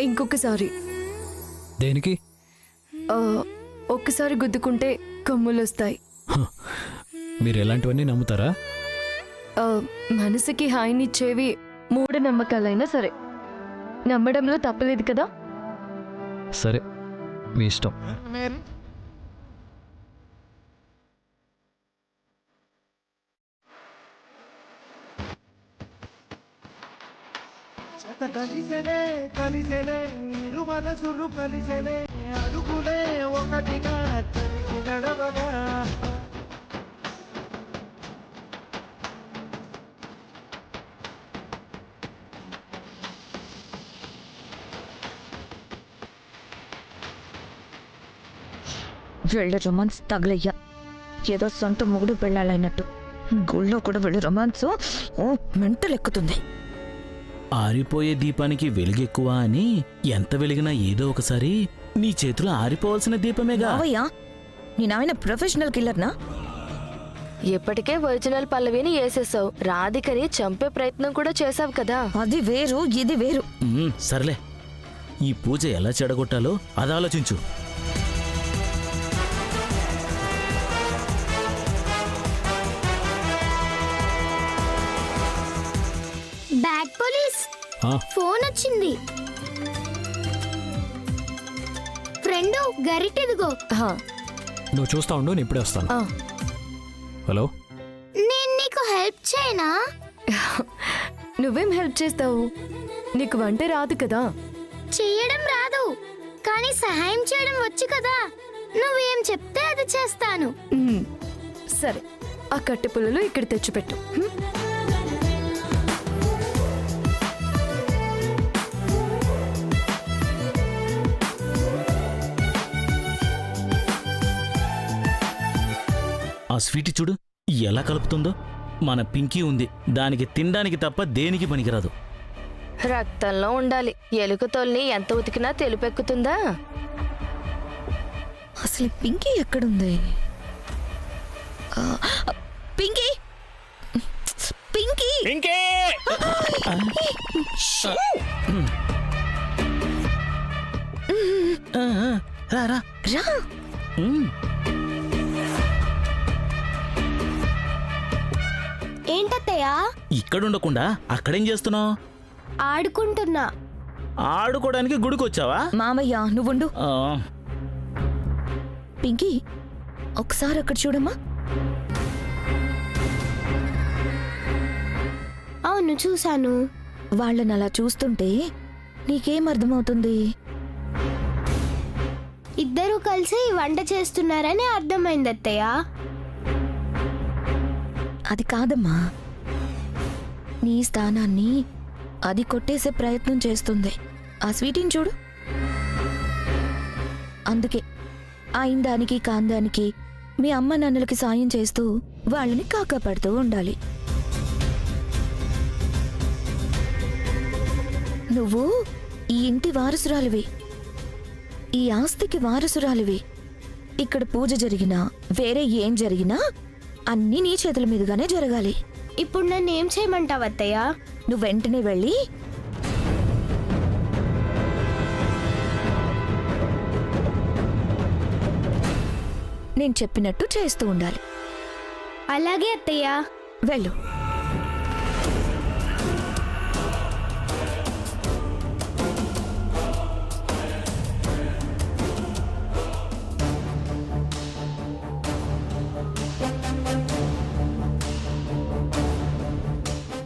ఇంకొకసారి. దేనికి? ఒక్కసారి గుద్దుకుంటే కొమ్ములు వస్తాయి. మీరు ఎలాంటివన్నీ నమ్ముతారా? మనసుకి హాయినిచ్చేవి మూఢనమ్మకాలైనా సరే నమ్మడంలో తప్పలేదు కదా. సరే, మీ ఇష్టం. కలిసెనే కలిసెనే ఇరు మనసులు కలిసెనే అడుగులే ఒకటిగా కలిసి నడవగా వెళ్ళి రొమాన్స్ తగలయ్యా. ఏదో సొంత మొగుడు పెళ్ళాలైనట్టు గుళ్ళో కూడా వెళ్ళి రొమాన్స్ మెంటల్ ఎక్కుతుంది. ఆరిపోయే దీపానికి వెలుగెక్కువ అని ఎంత వెలిగినా ఏదో ఒకసారి నీ చేతిలో ఆరిపోవాల్సిన దీపమేగా. అవయ్యా, నేనాయన ప్రొఫెషనల్ కిల్లర్నా? ఎప్పటికే ఒరిజినల్ పల్లవిని వేసేసావు. రాధికని చంపే ప్రయత్నం కూడా చేసావు కదా. అది వేరు, ఇది వేరు. సర్లే, ఈ పూజ ఎలా చెడగొట్టాలో అది ఆలోచించు. బ్యాడ్ పోలీస్ ఫోన్ వచ్చింది. ఫ్రెండు గరిటెదిగో. నువ్వు చూస్తా ఉండు, నేను ఇప్పుడే వస్తాను. హలో, నేను నీకు హెల్ప్ చేయనా? నువ్వేం హెల్ప్ చేస్తావు? నీకు వంట రాదు కదా. చెయ్యడం రాదు, కానీ సహాయం చేయడం వచ్చు కదా. నువ్వేం చెప్తే అది చేస్తాను. సరే, ఆ కట్టె పుల్లలు ఇక్కడ తెచ్చిపెట్టు. ఆ స్వీట్ చూడు ఎలా కలుపుతుందో. మన పింకీ ఉంది, దానికి తినడానికి తప్ప దేనికి పనికిరాదు. రక్తంలో ఉండాలి. ఎలుకతోల్ని ఎంత ఉతికినా తెలుపెక్కుతుందా? అసలు పింకీ ఎక్కడుంది? పింకీ, పింకీ, పింకీ! రా రా రా. ఏంటత్తయ్యా? ఇక్కడుండకుండా అక్కడేం చేస్తున్నావు? ఆడుకుంటున్నా. ఆడుకోవడానికి గుడికొచ్చావా? మామయ్య నువ్వుండు. పింకీ, ఒకసారి అక్కడ చూడమ్మా. అవును, చూశాను. వాళ్ళని అలా చూస్తుంటే నీకేం అర్థమవుతుంది? ఇద్దరూ కలిసి వంట చేస్తున్నారని అర్థమైంది అత్తయ్య. అది కాదమ్మా, నీ స్థానాన్ని అది కొట్టేసే ప్రయత్నం చేస్తుంది. ఆ స్వీటీని చూడు. అందుకే ఆయిందానికి కాందానికి మీ అమ్మ నాన్నలకి సాయం చేస్తూ వాళ్ళని కాకపడుతూ ఉండాలి. నువ్వు ఈ ఇంటి వారసురాలివి, ఈ ఆస్తికి వారసురాలివి. ఇక్కడ పూజ జరిగినా వేరే ఏం జరిగినా అన్నీ నీ చేతుల మీదుగానే జరగాలి. ఇప్పుడు నన్ను ఏం చేయమంటావు అత్తయ్య? నువ్వు వెంటనే వెళ్ళి నేను చెప్పినట్టు చేస్తూ ఉండాలి. అలాగే అత్తయ్య. వెళ్ళు.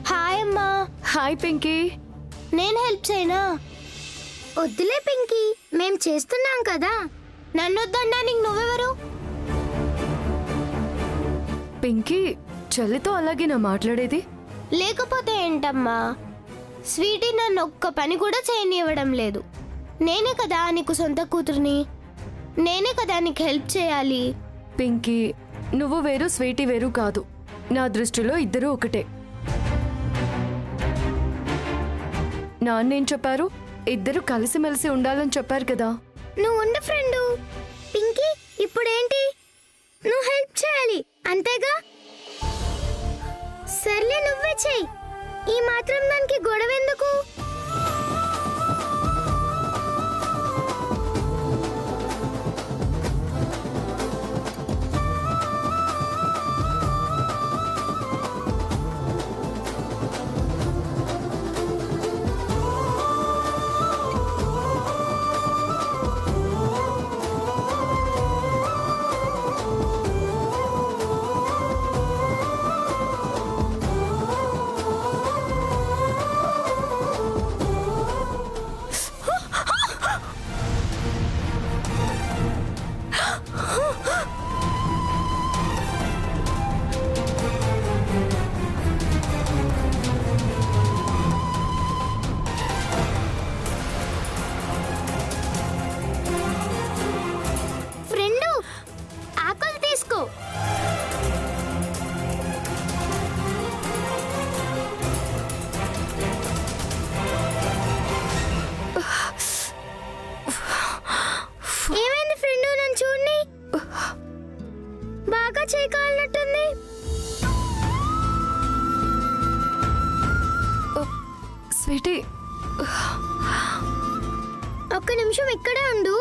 హాయ్ అమ్మా. హాయ్ పింకీ. నేను హెల్ప్ చేయనా? వద్దులే పింకీ, మేం చేస్తున్నాం కదా. నన్ను వద్దనడానికి నువ్వెవరు? పింకీ, చెల్లితో అలాగే నా మాట్లాడేది? లేకపోతే ఏంటమ్మా? స్వీటీ నన్ను ఒక్క పని కూడా చేయనివ్వడం లేదు. నేనే కదా నీకు సొంత కూతుర్ని, నేనే కదా నీకు హెల్ప్ చేయాలి. పింకీ, నువ్వు వేరు స్వీటీ వేరు కాదు. నా దృష్టిలో ఇద్దరూ ఒకటే. నాన్నేం చెప్పారు? ఇద్దరు కలిసిమెలిసి ఉండాలని చెప్పారు కదా. నువ్వు ఉండు ఫ్రెండు. పింకీ, ఇప్పుడేంటి? నువ్వు హెల్ప్ చేయాలి అంతేగా? సర్లే, నువ్వే చెయ్యి. ఈ మాత్రం దానికి గొడవ ఎందుకు? ఒక్క నిమిషం ఇక్కడే ఉండు.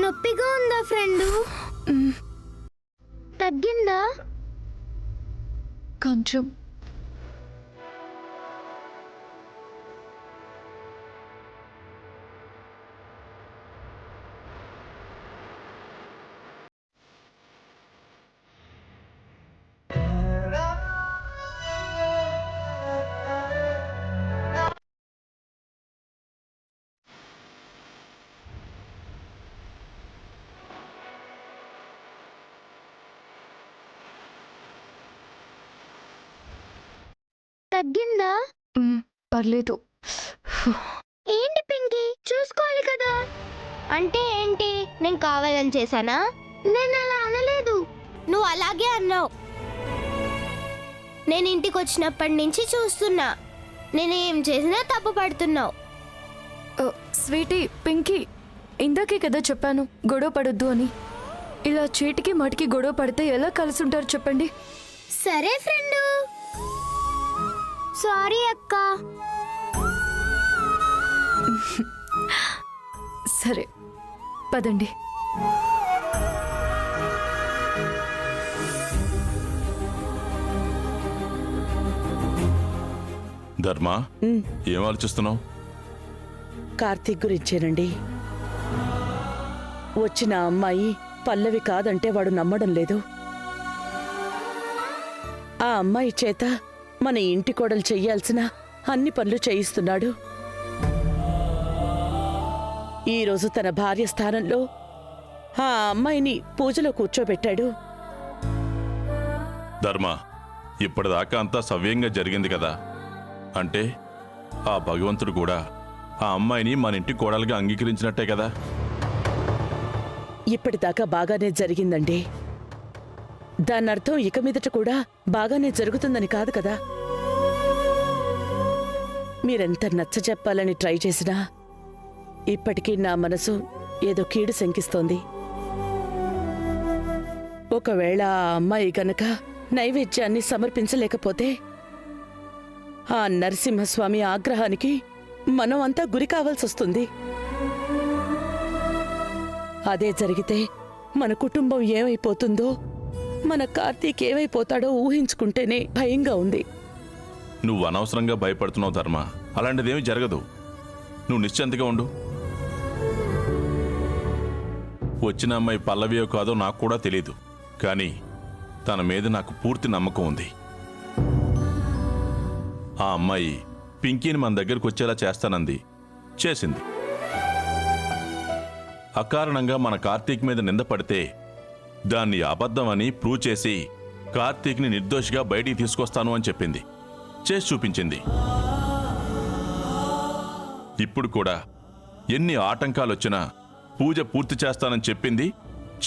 నొప్పిగా ఉందా ఫ్రెండు? తగ్గిందా? కొంచెం. తగ్గిందా? పర్లేదు. ఏంటి పింకీ, చూసుకోవాలి కదా. అంటే ఏంటి, నేను కావాలని చేశానా? నేను అలా అనలేదు. నువ్వు అలాగే అన్నావు. నేను ఇంటికి వచ్చినప్పటి నుంచి చూస్తున్నా, నేను ఏం చేసినా తప్పు పడుతున్నావు. స్వీటీ, పింకీ, ఇందాకే కదా చెప్పాను గొడవ పడొద్దు అని. ఇలా చీటికి మటికి గొడవ పడితే ఎలా కలిసి ఉంటారు చెప్పండి? సరే ఫ్రెండు. సారీ అక్క. సరే పదండి. ధర్మ, ఏం ఆలోచిస్తున్నావు? కార్తీక్ గురించేనండి. వచ్చిన అమ్మాయి పల్లవి కాదంటే వాడు నమ్మడం లేదు. ఆ అమ్మాయి చేత మన ఇంటి కోడలు చెయ్యాల్సిన అన్ని పనులు చేయిస్తున్నాడు. ఈరోజు తన భార్య స్థానంలో ఆ అమ్మాయిని పూజలో కూర్చోబెట్టాడు. ధర్మ, ఇప్పటిదాకా అంతా సవ్యంగా జరిగింది కదా. అంటే ఆ భగవంతుడు కూడా ఆ అమ్మాయిని మన ఇంటి కోడలుగా అంగీకరించినట్టే కదా. ఇప్పటిదాకా బాగానే జరిగిందండి. దానర్థం ఇక మీదట కూడా బాగానే జరుగుతుందని కాదు కదా. మీరెంత నచ్చ చెప్పాలని ట్రై చేసినా ఇప్పటికీ నా మనసు ఏదో కీడు శంకిస్తోంది. ఒకవేళ ఆ అమ్మాయి గనక నైవేద్యాన్ని సమర్పించలేకపోతే ఆ నరసింహస్వామి ఆగ్రహానికి మనం అంతా గురి కావాల్సొస్తుంది. అదే జరిగితే మన కుటుంబం ఏమైపోతుందో, మన కార్తీక్ ఏమైపోతాడో ఊహించుకుంటేనే భయంగా ఉంది. నువ్వు అనవసరంగా భయపడుతున్నావు ధర్మ. అలాంటిదేమీ జరగదు. నువ్వు నిశ్చింతగా ఉండు. వచ్చిన అమ్మాయి పల్లవియో కాదో నాకు కూడా తెలీదు, కానీ తన మీద నాకు పూర్తి నమ్మకం ఉంది. ఆ అమ్మాయి పింకీని మన దగ్గరకు వచ్చేలా చేస్తానంది, చేసింది. అకారణంగా మన కార్తీక్ మీద నింద పడితే దాన్ని అబద్ధమని ప్రూవ్ చేసి కార్తీక్ని నిర్దోషిగా బయటికి తీసుకొస్తాను అని చెప్పింది, చేసి చూపించింది. ఇప్పుడు కూడా ఎన్ని ఆటంకాలొచ్చినా పూజ పూర్తి చేస్తానని చెప్పింది,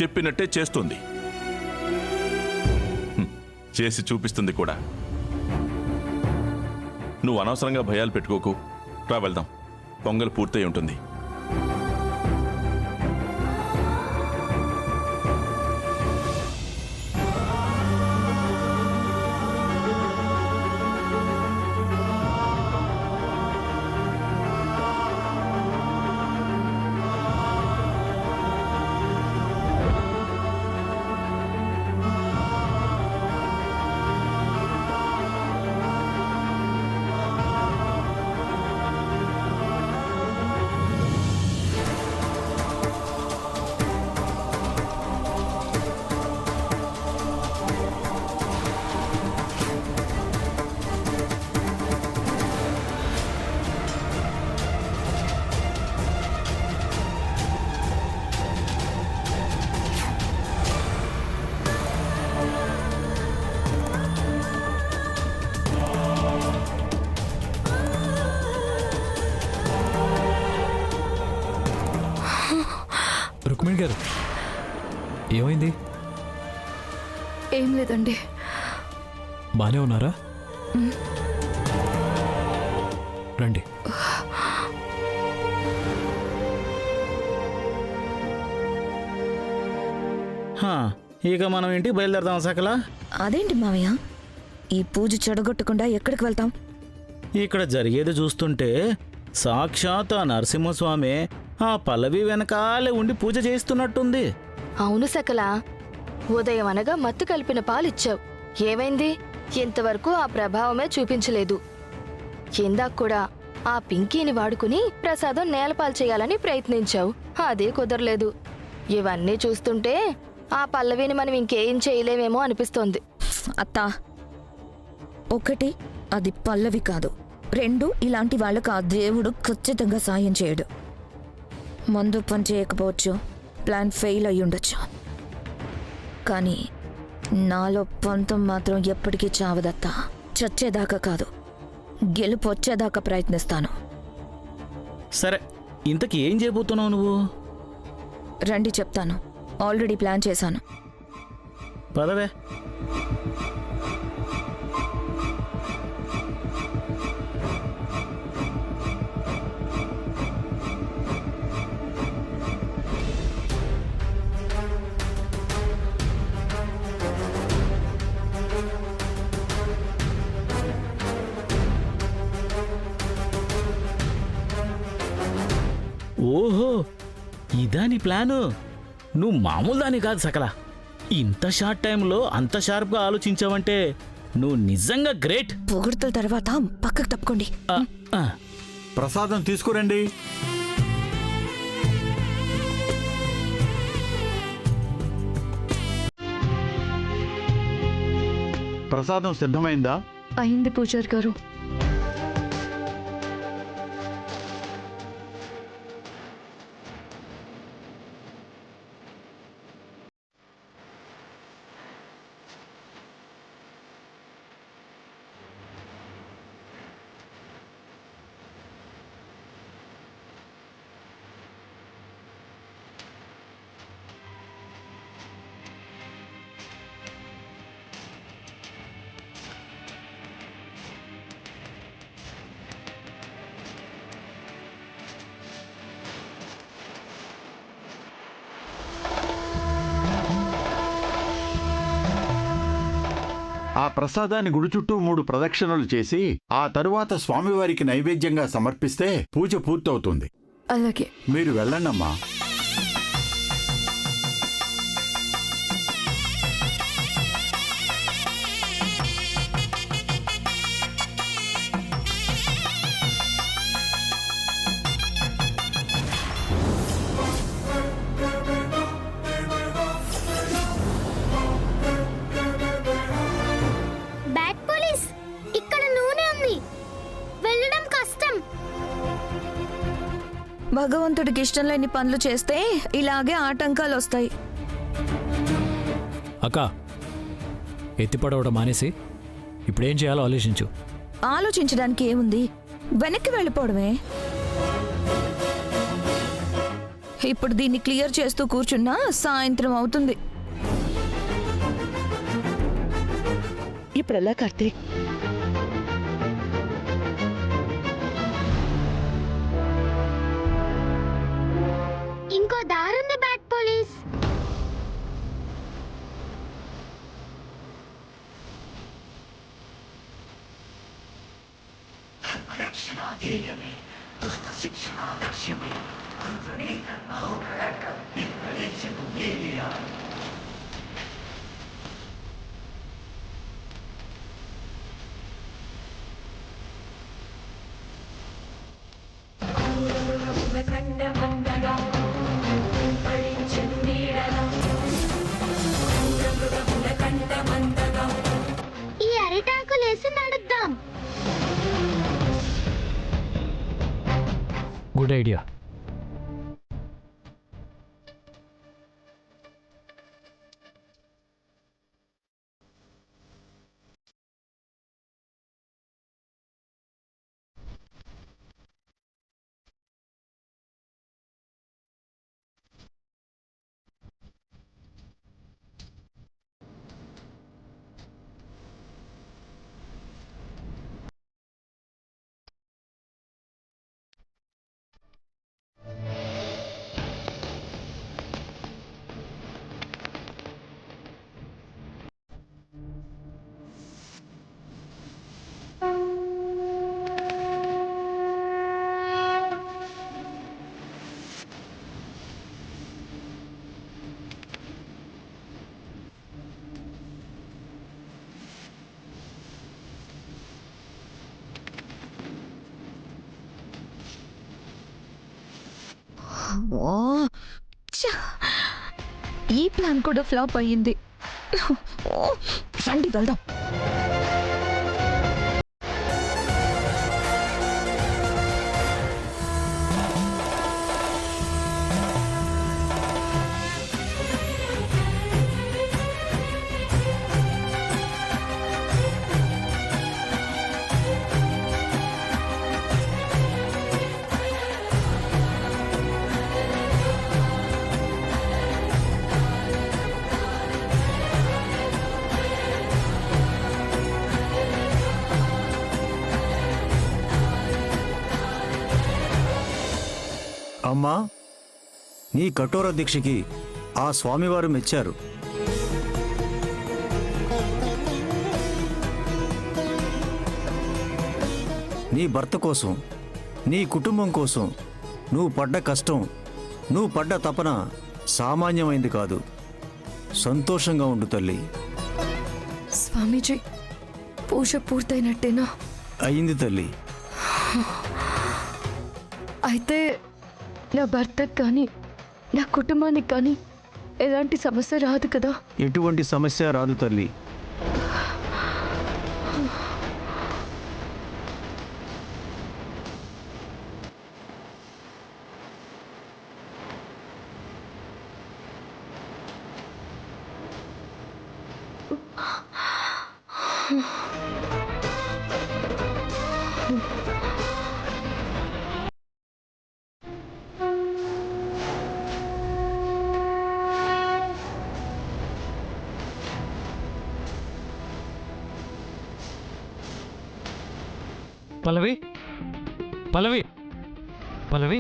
చెప్పినట్టే చేస్తుంది. చేసి చూపిస్తుంది కూడా. నువ్వు అనవసరంగా భయాలు పెట్టుకోకు. రా వెళ్దాం, పొంగల్ పూర్తయి ఉంటుంది. రుక్మిణి గారు, ఏమైంది? ఏం లేదండి. బానే ఉన్నారా? రండి. హా, ఇక మనం ఇంటికి బయలుదేరదాం సకల. అదేంటి మావయ్య, ఈ పూజ చెడగొట్టకుండా ఎక్కడికి వెళ్తాం? ఇక్కడ జరిగేది చూస్తుంటే సాక్షాత్ ఆ నరసింహస్వామి ఆ పల్లవి వెనకాలే ఉండి పూజ చేస్తున్నట్టుంది. అవును సకల, ఉదయం అనగా మత్తు కలిపిన పాలిచ్చావు. ఏమైంది? ఇంతవరకు ఆ ప్రభావమే చూపించలేదు. ఇందాక కూడా ఆ పింకీని వాడుకుని ప్రసాదం నేలపాలు చేయాలని ప్రయత్నించావు. అదే కుదరలేదు. ఇవన్నీ చూస్తుంటే ఆ పల్లవిని మనం ఇంకేం చేయలేమేమో అనిపిస్తోంది. అత్తా, ఒకటి అది పల్లవి కాదు, రెండు ఇలాంటి వాళ్ళకు ఆ దేవుడు ఖచ్చితంగా సాయం చేయడు. మందు పని చేయకపోవచ్చు, ప్లాన్ ఫెయిల్ అయి ఉండొచ్చు, కానీ నాలో పంతం మాత్రం ఎప్పటికీ చావదత్తా. చచ్చేదాకా కాదు, గెలుపు వచ్చేదాకా ప్రయత్నిస్తాను. సరే, ఇంతకీ ఏం చేయబోతున్నావు నువ్వు? రండి చెప్తాను. ఆల్రెడీ ప్లాన్ చేశాను. పదవే. ఓహో, ఇదా నీ ప్లాను? నువ్వు మామూలు దాని కాదు సకల. ఇంత షార్ట్ టైంలో అంత షార్ప్గా ఆలోచించావంటే నువ్వు నిజంగా గ్రేట్. పొగుడుతల తర్వాత పక్కకు తప్పుకోండి. ప్రసాదం తీసుకురండి. ప్రసాదం సిద్ధమైందా? అయింది పూజారి గారు. ఆ ప్రసాదాన్ని గుడి చుట్టూ 3 ప్రదక్షిణలు చేసి ఆ తరువాత స్వామివారికి నైవేద్యంగా సమర్పిస్తే పూజ పూర్తవుతుంది. అలాగే. మీరు వెళ్ళండమ్మా. బ్యాడ్ పోలీస్, ఇక్కడ నూనె ఉంది, వెళ్ళడం కష్టం. భగవంతుడికి ఇష్టం లేని పనులు చేస్తే ఇలాగే ఆటంకాలు వస్తాయి. అక్క, ఎత్తిపడవడం మానేసి ఇప్పుడేం చేయాలో ఆలోచించు. ఆలోచించడానికి ఏముంది, వెనక్కి వెళ్ళిపోవడమే. ఇప్పుడు దీన్ని క్లియర్ చేస్తూ కూర్చున్నా సాయంత్రం అవుతుంది. ఇప్పుడు ఎలా కార్తీక్? ఇంకో దారుంది బ్యాడ్ పోలీస్. ఈ అరిటాకులేసి నడుద్దాం. Good idea. ఓ ఛ! ఈ ప్లాన్ కూడా ఫ్లాప్ అయ్యింది. ఓ, రండి వెళ్దాం. అమ్మా, నీ కఠోర దీక్షకి ఆ స్వామివారు మెచ్చారు. నీ భర్త కోసం, నీ కుటుంబం కోసం నువ్వు పడ్డ కష్టం, నువ్వు పడ్డ తపన సామాన్యమైంది కాదు. సంతోషంగా ఉండు తల్లి. స్వామీజీ, పూజ పూర్తయినట్టేనా? అయింది తల్లి. అయితే నా భర్తకు కానీ నా కుటుంబానికి కానీ ఎలాంటి సమస్య రాదు కదా? ఎటువంటి సమస్య రాదు తల్లి. పల్లవి, పల్లవి, పల్లవి,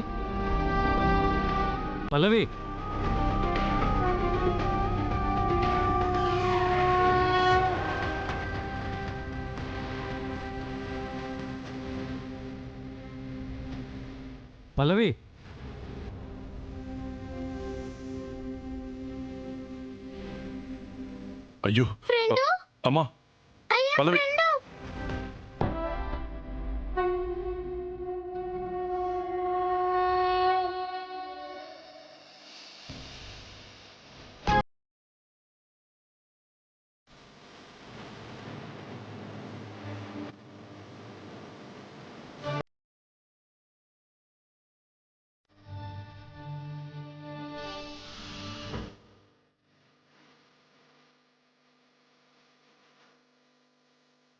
పల్లవి. పల్లవి, అయ్యో అమ్మా పల్లవి.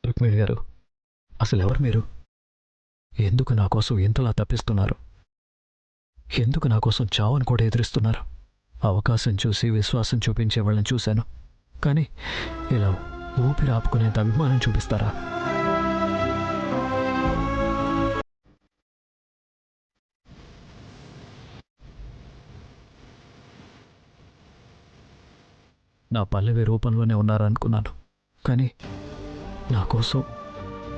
రుక్మిణి గారు, అసలు ఎవరు మీరు? ఎందుకు నా కోసం ఎంతలా తప్పిస్తున్నారు? ఎందుకు నా కోసం చావును కూడా ఎదురిస్తున్నారు? అవకాశం చూసి విశ్వాసం చూపించే వాళ్ళని చూశాను, కానీ ఇలా ఊపిరి ఆపుకునేంత అభిమానం చూపిస్తారా? నా పల్లవి రూపంలోనే ఉన్నారనుకున్నాను, కానీ నా కోసం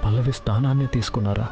పల్లవి స్థానాన్ని తీసుకున్నారా?